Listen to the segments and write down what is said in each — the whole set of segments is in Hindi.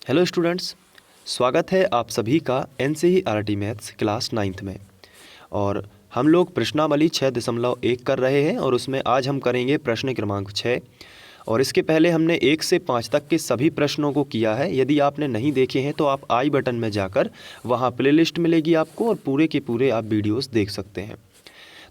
हेलो स्टूडेंट्स, स्वागत है आप सभी का NCERT मैथ्स क्लास 9th में। और हम लोग प्रश्नावली 6.1 कर रहे हैं और उसमें आज हम करेंगे प्रश्न क्रमांक 6। और इसके पहले हमने 1 से 5 तक के सभी प्रश्नों को किया है। यदि आपने नहीं देखे हैं तो आप आई बटन में जाकर वहाँ प्लेलिस्ट मिलेगी आपको और पूरे के पूरे आप वीडियोस देख सकते हैं।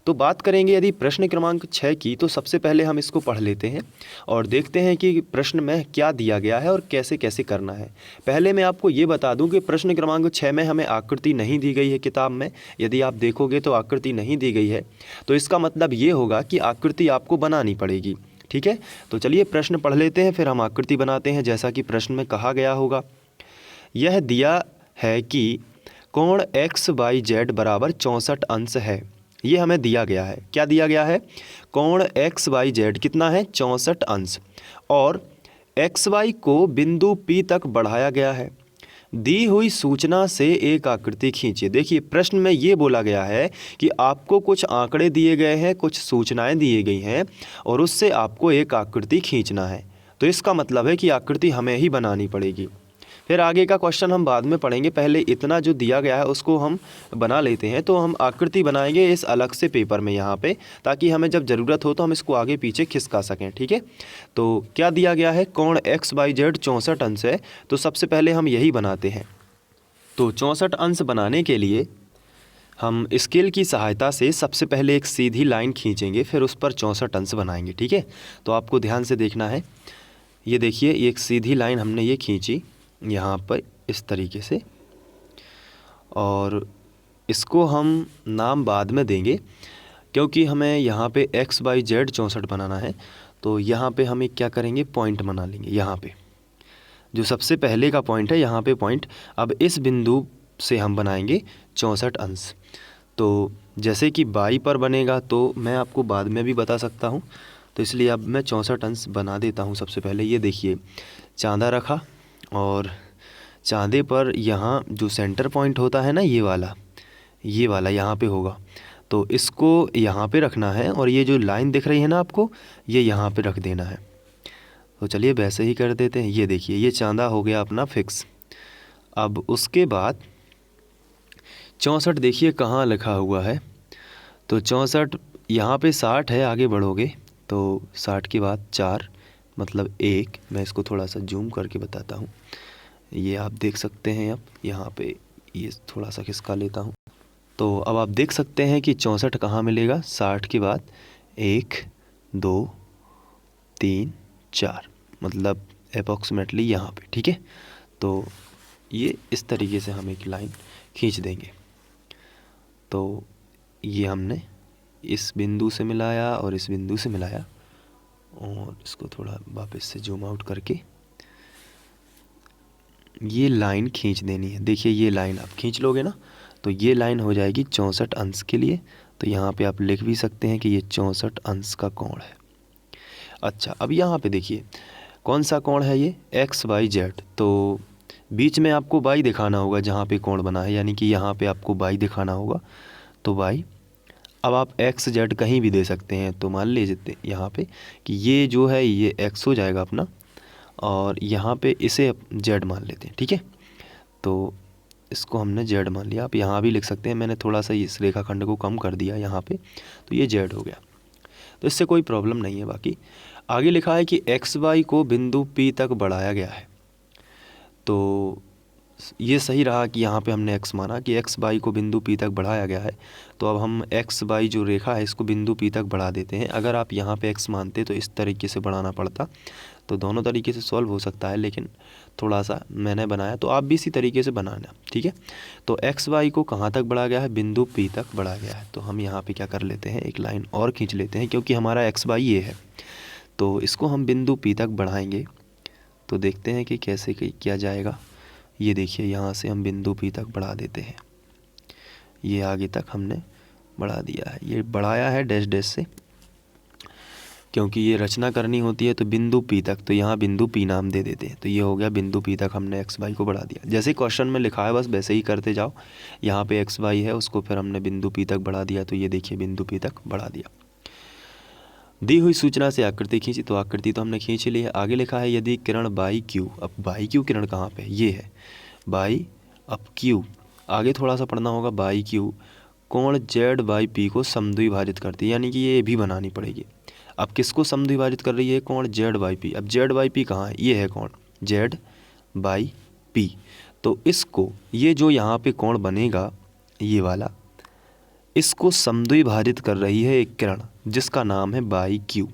तो बात करेंगे यदि प्रश्न क्रमांक 6 की, तो सबसे पहले हम इसको पढ़ लेते हैं और देखते हैं कि प्रश्न में क्या दिया गया है और कैसे कैसे करना है। पहले मैं आपको ये बता दूं कि प्रश्न क्रमांक 6 में हमें आकृति नहीं दी गई है किताब में। यदि आप देखोगे तो आकृति नहीं दी गई है, तो इसका मतलब ये होगा कि आकृति आपको बनानी पड़ेगी। ठीक है, तो चलिए प्रश्न पढ़ लेते हैं, फिर हम आकृति बनाते हैं जैसा कि प्रश्न में कहा गया होगा। यह दिया है कि कोण XYZ बराबर 64 अंश है। ये हमें दिया गया है। क्या दिया गया है? कोण XYZ कितना है? 64 अंश। और XY को बिंदु P तक बढ़ाया गया है। दी हुई सूचना से एक आकृति खींचिए। देखिए प्रश्न में ये बोला गया है कि आपको कुछ आंकड़े दिए गए हैं, कुछ सूचनाएं दी गई हैं और उससे आपको एक आकृति खींचना है। तो इसका मतलब है कि आकृति हमें ही बनानी पड़ेगी। फिर आगे का क्वेश्चन हम बाद में पढ़ेंगे, पहले इतना जो दिया गया है उसको हम बना लेते हैं। तो हम आकृति बनाएंगे इस अलग से पेपर में यहाँ पे, ताकि हमें जब ज़रूरत हो तो हम इसको आगे पीछे खिसका सकें। ठीक है, तो क्या दिया गया है? कोण XYZ 64 अंश है। तो सबसे पहले हम यही बनाते हैं। तो 64 अंश बनाने के लिए हम स्केल की सहायता से सबसे पहले एक सीधी लाइन खींचेंगे, फिर उस पर 64 अंश बनाएंगे। ठीक है, तो आपको ध्यान से देखना है। ये देखिए, एक सीधी लाइन हमने ये खींची यहाँ पर इस तरीके से, और इसको हम नाम बाद में देंगे क्योंकि हमें यहाँ पे XYZ 64 बनाना है। तो यहाँ पे हम एक क्या करेंगे, पॉइंट बना लेंगे। यहाँ पे जो सबसे पहले का पॉइंट है, यहाँ पे पॉइंट। अब इस बिंदु से हम बनाएंगे 64 अंश। तो जैसे कि बाई पर बनेगा तो मैं आपको बाद में भी बता सकता हूँ, तो इसलिए अब मैं 64 अंश बना देता हूँ। सबसे पहले ये देखिए, चांदा रखा और चांदे पर यहाँ जो सेंटर पॉइंट होता है ना, ये वाला यहाँ पे होगा। तो इसको यहाँ पे रखना है और ये जो लाइन दिख रही है ना आपको, ये यहाँ पे रख देना है। तो चलिए वैसे ही कर देते हैं। ये देखिए, ये चांदा हो गया अपना फिक्स। अब उसके बाद 64 देखिए कहाँ लिखा हुआ है। तो 64 यहाँ पे 60 है, आगे बढ़ोगे तो 60 के बाद 4 मतलब 1। मैं इसको थोड़ा सा जूम करके बताता हूँ। ये आप देख सकते हैं। अब यहाँ पे ये थोड़ा सा खिसका लेता हूँ। तो अब आप देख सकते हैं कि 64 कहाँ मिलेगा। 60 के बाद 1 2 3 4 मतलब अप्रॉक्सीमेटली यहाँ पे। ठीक है, तो ये इस तरीके से हम एक लाइन खींच देंगे। तो ये हमने इस बिंदु से मिलाया और इस बिंदु से मिलाया, और इसको थोड़ा वापस से जूम आउट करके ये लाइन खींच देनी है। देखिए ये लाइन आप खींच लोगे ना, तो ये लाइन हो जाएगी 64 अंश के लिए। तो यहाँ पे आप लिख भी सकते हैं कि ये 64 अंश का कोण है। अच्छा, अब यहाँ पे देखिए कौन सा कोण है ये, XYZ। तो बीच में आपको बाई दिखाना होगा जहाँ पे कोण बना है, यानी कि यहाँ पे आपको बाई दिखाना होगा। तो बाई, अब आप XZ कहीं भी दे सकते हैं। तो मान लीजिए यहाँ पे कि ये जो है ये X हो जाएगा अपना, और यहाँ पे इसे Z मान लेते हैं। ठीक है, तो इसको हमने Z मान लिया। आप यहाँ भी लिख सकते हैं, मैंने थोड़ा सा इस रेखाखंड को कम कर दिया यहाँ पे, तो ये Z हो गया। तो इससे कोई प्रॉब्लम नहीं है। बाकी आगे लिखा है कि XY को बिंदु P तक बढ़ाया गया है। तो ये सही रहा कि यहाँ पे हमने x माना कि XY को बिंदु P तक बढ़ाया गया है। तो अब हम XY जो रेखा है इसको बिंदु P तक बढ़ा देते हैं। अगर आप यहाँ पे x मानते तो इस तरीके से बढ़ाना पड़ता। तो दोनों तरीके से सॉल्व हो सकता है, लेकिन थोड़ा सा मैंने बनाया, तो आप भी इसी तरीके से बनाना। ठीक है, तो XY को कहाँ तक बढ़ाया गया है? बिंदु P तक बढ़ाया गया है। तो हम यहाँ पे क्या कर लेते हैं, एक लाइन और खींच लेते हैं, क्योंकि हमारा XY ये है। तो इसको हम बिंदु P तक बढ़ाएंगे। तो देखते हैं कि कैसे किया जाएगा। ये देखिए, यहाँ से हम बिंदु P तक बढ़ा देते हैं। ये आगे तक हमने बढ़ा दिया है। ये बढ़ाया है डैश डैश से, क्योंकि ये रचना करनी होती है। तो बिंदु P तक, तो यहाँ बिंदु P नाम दे देते हैं। तो ये हो गया, बिंदु P तक हमने XY को बढ़ा दिया। जैसे क्वेश्चन में लिखा है बस वैसे ही करते जाओ। यहाँ पे XY है, उसको फिर हमने बिंदु P तक बढ़ा दिया। तो ये देखिए बिंदु P तक बढ़ा दिया। दी हुई सूचना से आकृति खींची, तो आकृति तो हमने खींच ली है। आगे लिखा है यदि किरण बाई क्यू, अब बाई क्यू किरण कहाँ पे है, ये है बाई, अब क्यू आगे थोड़ा सा पढ़ना होगा, बाई क्यू कोण जेड बाई पी को समद्विभाजित करती है, यानी कि ये भी बनानी पड़ेगी। अब किसको समद्विभाजित कर रही है, कोण जेड बाई पी। अब जेड बाई पी कहाँ है, ये है कोण जेड बाई पी। तो इसको, ये जो यहाँ पे कोण बनेगा ये वाला, इसको समद्विभाजित कर रही है एक किरण जिसका नाम है बाई क्यू।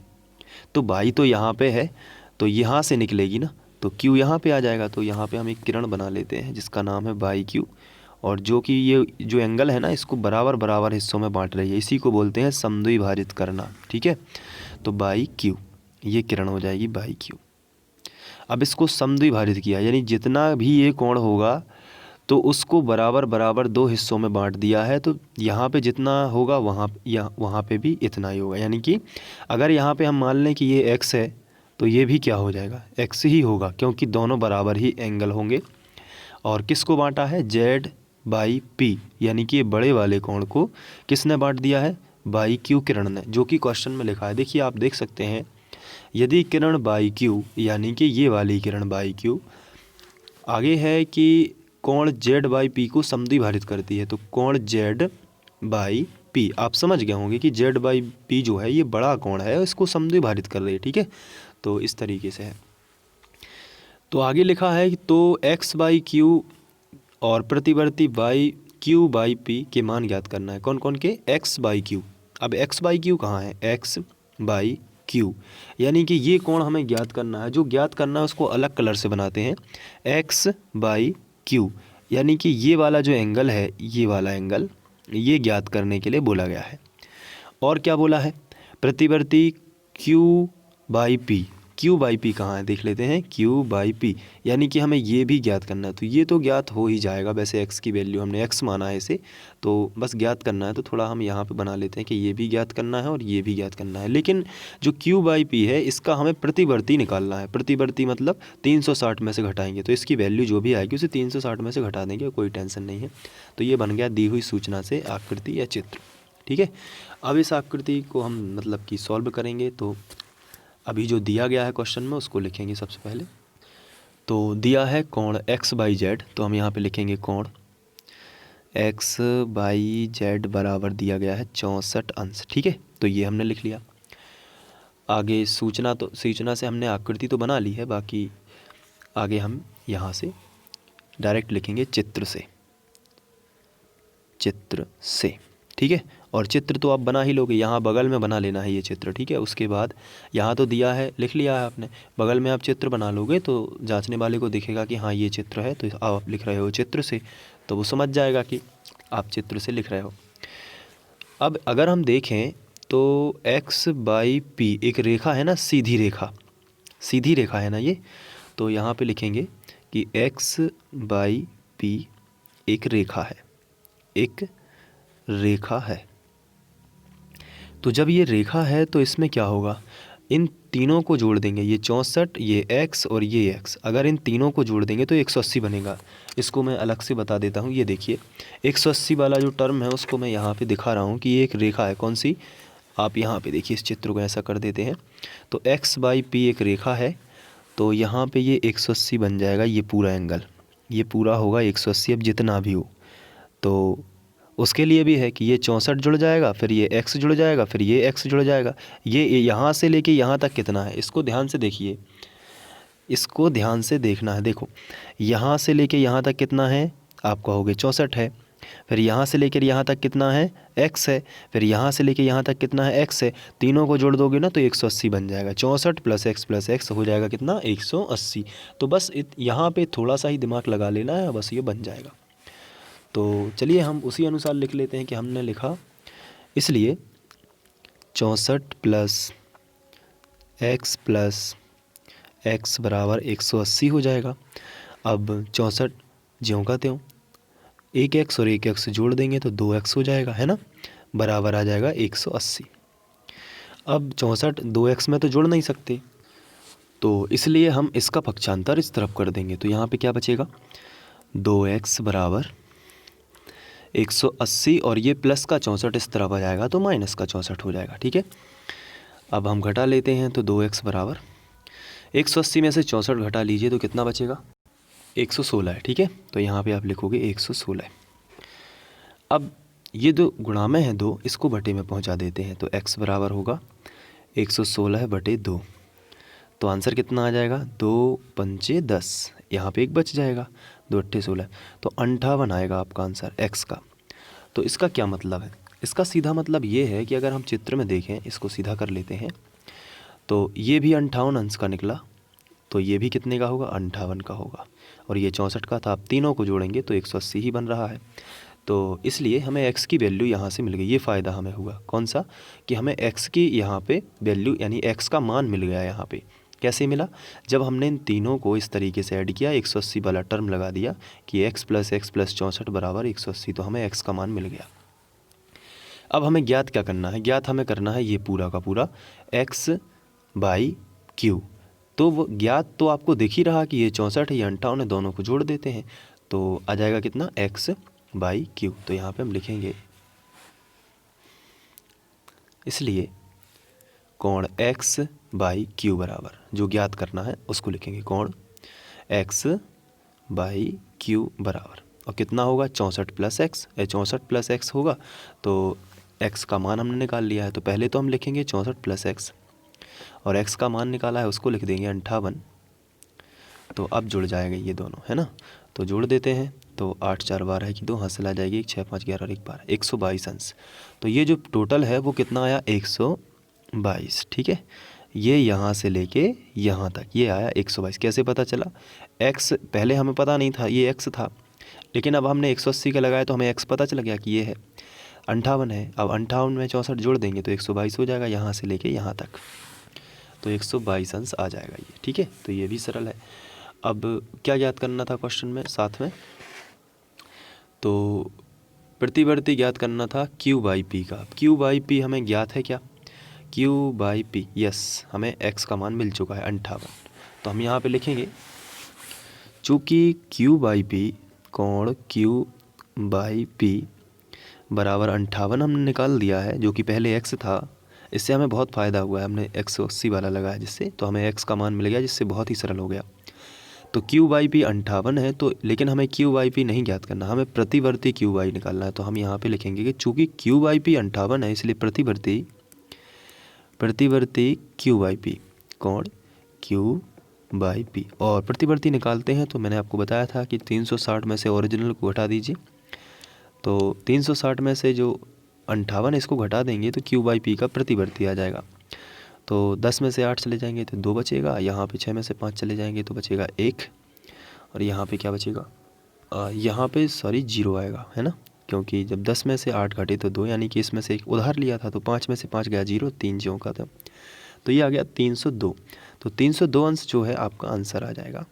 तो बाई तो यहाँ पे है, तो यहाँ से निकलेगी ना, तो क्यू यहाँ पे आ जाएगा। तो यहाँ पे हम एक किरण बना लेते हैं जिसका नाम है बाई क्यू, और जो कि ये जो एंगल है ना, इसको बराबर बराबर हिस्सों में बांट रही है, इसी को बोलते हैं समद्विभाजित करना। ठीक है, तो बाई क्यू, ये किरण हो जाएगी बाई क्यू। अब इसको समद्विभाजित किया, यानी जितना भी ये कोण होगा तो उसको बराबर बराबर दो हिस्सों में बांट दिया है। तो यहाँ पे जितना होगा वहाँ पे भी इतना ही होगा, यानी कि अगर यहाँ पे हम मान लें कि ये x है तो ये भी क्या हो जाएगा, x ही होगा, क्योंकि दोनों बराबर ही एंगल होंगे। और किसको बांटा है, z बाई p, यानी कि ये बड़े वाले कोण को किसने बांट दिया है, बाई क्यू किरण ने, जो कि क्वेश्चन में लिखा है। देखिए आप देख सकते हैं, यदि किरण बाई क्यू, यानी कि ये वाली किरण बाई क्यू, आगे है कि कोण जेड बाई पी को समद्विभाजित करती है, तो कोण जेड बाई पी, आप समझ गए होंगे कि जेड बाई पी जो है ये बड़ा कोण है, इसको समद्विभाजित कर रही है। ठीक है, तो इस तरीके से है। तो आगे लिखा है कि तो एक्स बाई क्यू और प्रतिवर्ती बाई क्यू बाई पी के मान ज्ञात करना है। कौन कौन के, एक्स बाई क्यू। अब एक्स बाई क्यू कहाँ है, एक्स बाई क्यू, यानी कि ये कोण हमें ज्ञात करना है। जो ज्ञात करना है उसको अलग कलर से बनाते हैं, एक्स बाई क्यू, यानी कि ये वाला जो एंगल है, ये वाला एंगल, ये ज्ञात करने के लिए बोला गया है। और क्या बोला है, प्रतिवर्ती Q by P. Q by P कहाँ है, देख लेते हैं, क्यू बाई पी, यानी कि हमें ये भी ज्ञात करना है। तो ये तो ज्ञात हो ही जाएगा, वैसे x की वैल्यू हमने x माना है इसे, तो बस ज्ञात करना है। तो थोड़ा हम यहाँ पे बना लेते हैं कि ये भी ज्ञात करना है और ये भी ज्ञात करना है। लेकिन जो क्यू बाई पी है इसका हमें प्रतिवर्ती निकालना है। प्रतिवर्ती मतलब 360 में से घटाएंगे, तो इसकी वैल्यू जो भी आएगी उसे 360 में से घटा देंगे, कोई टेंशन नहीं है। तो ये बन गया दी हुई सूचना से आकृति या चित्र। ठीक है, अब इस आकृति को हम मतलब कि सॉल्व करेंगे। तो अभी जो दिया गया है क्वेश्चन में उसको लिखेंगे सबसे पहले। तो दिया है कोण x बाई जेड, तो हम यहाँ पे लिखेंगे कोण x बाई जेड बराबर दिया गया है 64 अंश। ठीक है, तो ये हमने लिख लिया। आगे सूचना से हमने आकृति तो बना ली है, बाकी आगे हम यहाँ से डायरेक्ट लिखेंगे चित्र से। ठीक है, और चित्र तो आप बना ही लोगे, यहाँ बगल में बना लेना है ये चित्र। ठीक है, उसके बाद यहाँ तो दिया है, लिख लिया है आपने, बगल में आप चित्र बना लोगे तो जांचने वाले को दिखेगा कि हाँ ये चित्र है, तो आप लिख रहे हो चित्र से, तो वो समझ जाएगा कि आप चित्र से लिख रहे हो। अब अगर हम देखें तो x बाई पी एक रेखा है ना, सीधी रेखा है ना ये, तो यहाँ पे लिखेंगे कि x बाई पी एक रेखा है। तो जब ये रेखा है तो इसमें क्या होगा, इन तीनों को जोड़ देंगे, ये 64, ये x और ये x, अगर इन तीनों को जोड़ देंगे तो 180 बनेगा। इसको मैं अलग से बता देता हूँ, ये देखिए 180 वाला जो टर्म है उसको मैं यहाँ पे दिखा रहा हूँ कि ये एक रेखा है। कौन सी, आप यहाँ पे देखिए, इस चित्र को ऐसा कर देते हैं, तो x बाई पी एक रेखा है, तो यहाँ पे ये 180 बन जाएगा। ये पूरा एंगल, ये पूरा होगा 180, अब जितना भी हो। तो उसके लिए भी है कि ये 64 जुड़ जाएगा, फिर ये x जुड़ जाएगा, फिर ये x जुड़ जाएगा। ये यहाँ से लेके यहाँ तक कितना है, इसको ध्यान से देखिए, इसको ध्यान से देखना है। देखो यहाँ से लेके यहाँ तक कितना है, आप कहोगे 64 है, फिर यहाँ से लेकर यहाँ तक कितना है, x है, फिर यहाँ से लेके यहाँ तक कितना है, x है। तीनों को जोड़ दोगे ना तो 180 बन जाएगा। 64 प्लस x हो जाएगा कितना, 180। तो बस यहाँ पे थोड़ा सा ही दिमाग लगा लेना है, बस ये बन जाएगा। तो चलिए हम उसी अनुसार लिख लेते हैं कि हमने लिखा, इसलिए 64 प्लस x बराबर 180 हो जाएगा। अब 64 ज्यों का त्यों, एक x और एक x जोड़ देंगे तो 2x हो जाएगा, है ना, बराबर आ जाएगा 180। अब 64 2x में तो जोड़ नहीं सकते, तो इसलिए हम इसका पक्षांतर इस तरफ कर देंगे। तो यहाँ पे क्या बचेगा, 2x बराबर 180, और ये प्लस का 64 इस तरफ आ जाएगा तो माइनस का 64 हो जाएगा। ठीक है, अब हम घटा लेते हैं तो 2x बराबर 180 में से 64 घटा लीजिए तो कितना बचेगा, 116 है। ठीक है, तो यहाँ पे आप लिखोगे 116। अब ये जो गुणा में है 2, इसको बटे में पहुँचा देते हैं तो x बराबर होगा 116 बटे 2। तो आंसर कितना आ जाएगा, 2 पंचे 10, यहाँ पे एक बच जाएगा, 2 अट्ठे 16, तो 58 आएगा आपका आंसर x का। तो इसका क्या मतलब है, इसका सीधा मतलब ये है कि अगर हम चित्र में देखें, इसको सीधा कर लेते हैं तो ये भी 58 अंश का निकला, तो ये भी कितने का होगा, 58 का होगा, और ये 64 का था। आप तीनों को जोड़ेंगे तो 180 ही बन रहा है। तो इसलिए हमें x की वैल्यू यहाँ से मिल गई। ये फ़ायदा हमें हुआ, कौन सा, कि हमें x की यहाँ पे वैल्यू यानी x का मान मिल गया यहाँ पे। कैसे मिला, जब हमने इन तीनों को इस तरीके से ऐड किया, 180 वाला टर्म लगा दिया कि x प्लस 64 बराबर 180, तो हमें x का मान मिल गया। अब हमें ज्ञात क्या करना है, ज्ञात हमें करना है ये पूरा का पूरा x बाई क्यू। तो वो ज्ञात तो आपको दिख ही रहा कि ये 64 है, ये 58 है, दोनों को जोड़ देते हैं तो आ जाएगा कितना, x बाई क्यू। तो यहाँ पे हम लिखेंगे, इसलिए कोण x बाई क्यू बराबर, जो ज्ञात करना है उसको लिखेंगे कोण x बाई क्यू बराबर, और कितना होगा 64 प्लस एक्स, 64 प्लस एक्स होगा तो x का मान हमने निकाल लिया है। तो पहले तो हम लिखेंगे 64 प्लस एक्स, और x का मान निकाला है उसको लिख देंगे 58। तो अब जुड़ जाएगा ये दोनों, है ना, तो जोड़ देते हैं तो 8 4 12 है कि 2 हासिल आ जाएगी, 6 5 11 और 1 12, 122 अंश। तो ये जो टोटल है वो कितना आया, 122। ठीक है, ये यहाँ से लेके यहाँ तक ये आया 122। कैसे पता चला, x पहले हमें पता नहीं था, ये x था, लेकिन अब हमने 180 का लगाया तो हमें x पता चल गया कि ये है 58 है। अब 58 में 64 जोड़ देंगे तो 122 हो जाएगा, यहाँ से लेके यहाँ तक, तो 122 अंश आ जाएगा ये। ठीक है, तो ये भी सरल है। अब क्या ज्ञात करना था क्वेश्चन में साथ में, तो प्रतिवर्ती ज्ञात करना था q बाई पी का। q बाई पी हमें ज्ञात है क्या, q बाई पी, यस, हमें x का मान मिल चुका है 58। तो हम यहाँ पे लिखेंगे, चूँकि q बाई पी कोण q बाई पी बराबर 58 हमने निकाल दिया है, जो कि पहले x था। इससे हमें बहुत फ़ायदा हुआ है, हमने 180 वाला लगाया जिससे, तो हमें x का मान मिल गया, जिससे बहुत ही सरल हो गया। तो q बाई पी 58 है, तो लेकिन हमें q बाई पी नहीं ज्ञात करना, हमें प्रतिवर्ती q बाई निकालना है। तो हम यहाँ पे लिखेंगे कि चूँकि q बाई पी 58 है, इसलिए प्रतिवर्ती q बाई पी कोण q बाई पी, और प्रतिवर्ती निकालते हैं तो मैंने आपको बताया था कि 360 में से ओरिजिनल को घटा दीजिए, तो 360 में से जो 58 इसको घटा देंगे तो q बाई पी का प्रतिवर्ती आ जाएगा। तो 10 में से 8 चले जाएंगे तो 2 बचेगा, यहाँ पे 6 में से 5 चले जाएंगे तो बचेगा 1, और यहाँ पे क्या बचेगा, यहाँ पे सॉरी 0 आएगा, है ना, क्योंकि जब 10 में से 8 घटे तो 2, यानी कि इसमें से एक उधार लिया था तो 5 में से 5 गया 0, 3 ज्यों का था, तो ये आ गया 302। तो 302 अंश जो है आपका आंसर आ जाएगा।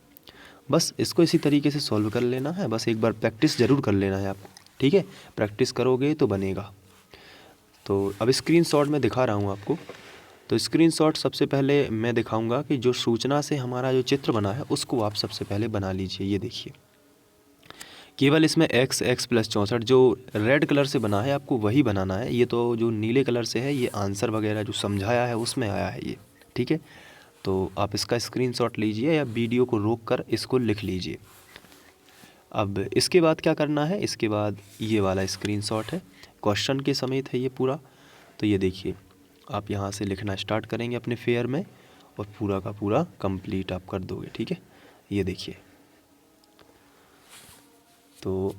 बस इसको इसी तरीके से सॉल्व कर लेना है, बस एक बार प्रैक्टिस ज़रूर कर लेना है आपको। ठीक है, प्रैक्टिस करोगे तो बनेगा। तो अब स्क्रीनशॉट में दिखा रहा हूँ आपको। तो स्क्रीनशॉट सबसे पहले मैं दिखाऊंगा कि जो सूचना से हमारा जो चित्र बना है उसको आप सबसे पहले बना लीजिए। ये देखिए, केवल इसमें x प्लस 64 जो रेड कलर से बना है आपको वही बनाना है। ये तो जो नीले कलर से है ये आंसर वगैरह जो समझाया है उसमें आया है ये। ठीक है, तो आप इसका स्क्रीनशॉट लीजिए या वीडियो को रोक कर इसको लिख लीजिए। अब इसके बाद क्या करना है, इसके बाद ये वाला स्क्रीनशॉट है, क्वेश्चन के समेत है ये पूरा। तो ये देखिए, आप यहाँ से लिखना स्टार्ट करेंगे अपने फेयर में और पूरा का पूरा कंप्लीट आप कर दोगे। ठीक है, ये देखिए, तो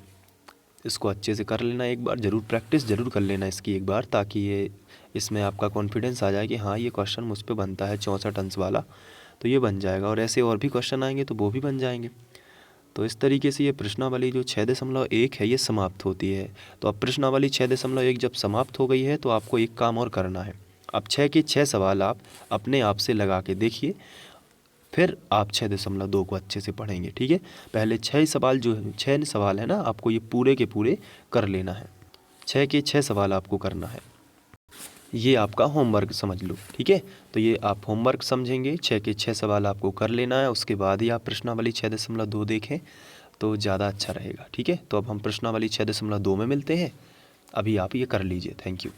इसको अच्छे से कर लेना, एक बार ज़रूर प्रैक्टिस ज़रूर कर लेना इसकी एक बार, ताकि ये इसमें आपका कॉन्फिडेंस आ जाए कि हाँ ये क्वेश्चन मुझ पे बनता है 64 अंश वाला, तो ये बन जाएगा। और ऐसे और भी क्वेश्चन आएंगे तो वो भी बन जाएंगे। तो इस तरीके से ये प्रश्नावली जो 6.1 है ये समाप्त होती है। तो अब प्रश्नावली 6.1 जब समाप्त हो गई है तो आपको एक काम और करना है। अब 6 के 6 सवाल आप अपने आप से लगा के देखिए, फिर आप 6.2 को अच्छे से पढ़ेंगे। ठीक है, पहले 6 सवाल है ना, आपको ये पूरे के पूरे कर लेना है। 6 के 6 सवाल आपको करना है, ये आपका होमवर्क समझ लो। ठीक है, तो ये आप होमवर्क समझेंगे, 6 के 6 सवाल आपको कर लेना है, उसके बाद ही आप प्रश्नावली 6.2 देखें तो ज़्यादा अच्छा रहेगा। ठीक है, तो अब हम प्रश्नावली 6.2 में मिलते हैं, अभी आप ये कर लीजिए। Thank you.